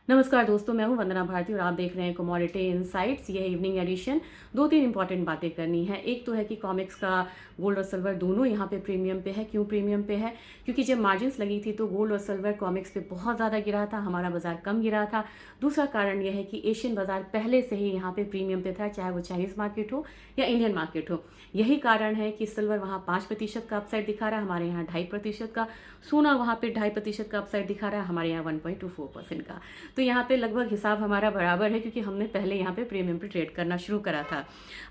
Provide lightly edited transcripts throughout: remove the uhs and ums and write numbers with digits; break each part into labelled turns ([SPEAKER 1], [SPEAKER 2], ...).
[SPEAKER 1] नमस्कार दोस्तों, मैं हूं वंदना भारती और आप देख रहे हैं कमोडिटी इनसाइट्स। यह इवनिंग एडिशन। दो तीन इंपॉर्टेंट बातें करनी है। एक तो है कि कॉमिक्स का गोल्ड और सिल्वर दोनों यहाँ पे प्रीमियम पे है। क्यों प्रीमियम पे है? क्योंकि जब मार्जिन्स लगी थी तो गोल्ड और सिल्वर कॉमिक्स पे बहुत ज़्यादा गिरा था, हमारा बाजार कम गिरा था। दूसरा कारण यह है कि एशियन बाजार पहले से ही यहाँ पे प्रीमियम पे था, चाहे वो चाइनीज़ मार्केट हो या इंडियन मार्केट हो। यही कारण है कि सिल्वर वहाँ 5% का अपसाइड दिखा रहा है, हमारे यहाँ 2.5% का। सोना वहाँ पे 2.5% का अपसाइड दिखा रहा है, हमारे यहाँ 1.24% का। तो यहाँ पे लगभग हिसाब हमारा बराबर है, क्योंकि हमने पहले यहाँ पे प्रीमियम पे ट्रेड करना शुरू करा था।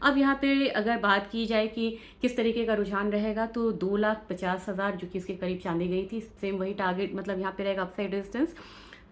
[SPEAKER 1] अब यहाँ पे अगर बात की जाए कि किस तरीके का रुझान रहेगा, तो 2,50,000 जो कि इसके करीब चांदी गई थी, सेम वही टारगेट, मतलब यहाँ पे रहेगा अपसाइड रेजिस्टेंस।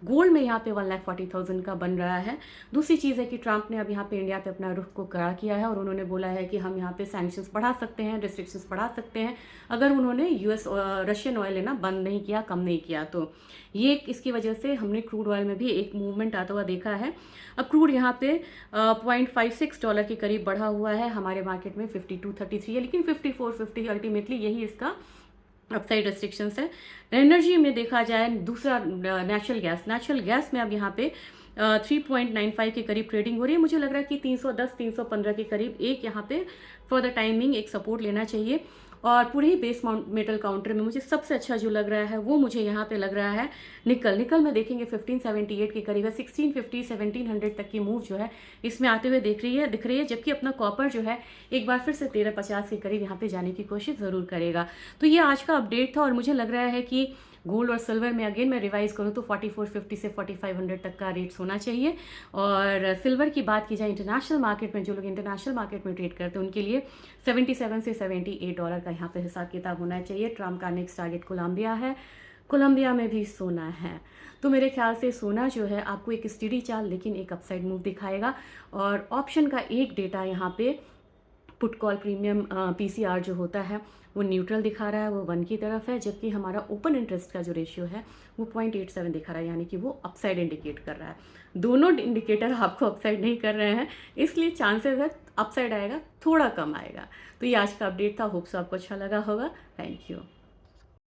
[SPEAKER 1] गोल्ड में यहाँ पे 1,40,000 का बन रहा है। दूसरी चीज़ है कि ट्रंप ने अब यहाँ पे इंडिया पे अपना रुख को कड़ा किया है और उन्होंने बोला है कि हम यहाँ पे सैंक्शंस बढ़ा सकते हैं, रिस्ट्रिक्शंस बढ़ा सकते हैं, अगर उन्होंने यूएस रशियन ऑयल लेना बंद नहीं किया, कम नहीं किया तो। ये इसकी वजह से हमने क्रूड ऑयल में भी एक मूवमेंट आता हुआ देखा है। अब क्रूड यहाँ पे $0.56 के करीब बढ़ा हुआ है, हमारे मार्केट में 52.33 है, लेकिन 54.50 अल्टीमेटली यही इसका अपसाइड रेस्ट्रिक्शंस है। एनर्जी में देखा जाए, दूसरा नेचुरल गैस में अब यहाँ पे 3.95 के करीब ट्रेडिंग हो रही है। मुझे लग रहा है कि 310-315 के करीब एक यहाँ पे फॉर द टाइमिंग एक सपोर्ट लेना चाहिए। और पूरे ही बेस मेटल काउंटर में मुझे सबसे अच्छा जो लग रहा है वो मुझे यहाँ पे लग रहा है निकल में देखेंगे 1578 के करीब है। 1650-1700 तक की मूव जो है इसमें आते हुए दिख रही है, जबकि अपना कॉपर जो है एक बार फिर से 1350 के करीब यहाँ पे जाने की कोशिश ज़रूर करेगा। तो ये आज का अपडेट था और मुझे लग रहा है कि गोल्ड और सिल्वर में अगेन मैं रिवाइज करूँ तो 4450 से 4500 तक का रेट्स होना चाहिए। और सिल्वर की बात की जाए इंटरनेशनल मार्केट में, जो लोग इंटरनेशनल मार्केट में ट्रेड करते हैं उनके लिए 77 से $78 का यहाँ पे हिसाब किताब होना चाहिए। ट्रम्प का नेक्स्ट टारगेट कोलंबिया है, कोलंबिया में भी सोना है। तो मेरे ख्याल से सोना जो है आपको एक स्टेडी चाल लेकिन एक अपसाइड मूव दिखाएगा। और ऑप्शन का एक डेटा यहाँ पे पुट कॉल प्रीमियम पीसीआर जो होता है वो न्यूट्रल दिखा रहा है, वो 1 की तरफ है, जबकि हमारा ओपन इंटरेस्ट का जो रेशियो है वो 0.87 दिखा रहा है, यानी कि वो अपसाइड इंडिकेट कर रहा है। दोनों इंडिकेटर आपको अपसाइड नहीं कर रहे हैं, इसलिए चांसेस है अपसाइड आएगा, थोड़ा कम आएगा। तो ये आज का अपडेट था, होप सो आपको अच्छा लगा होगा। Thank you.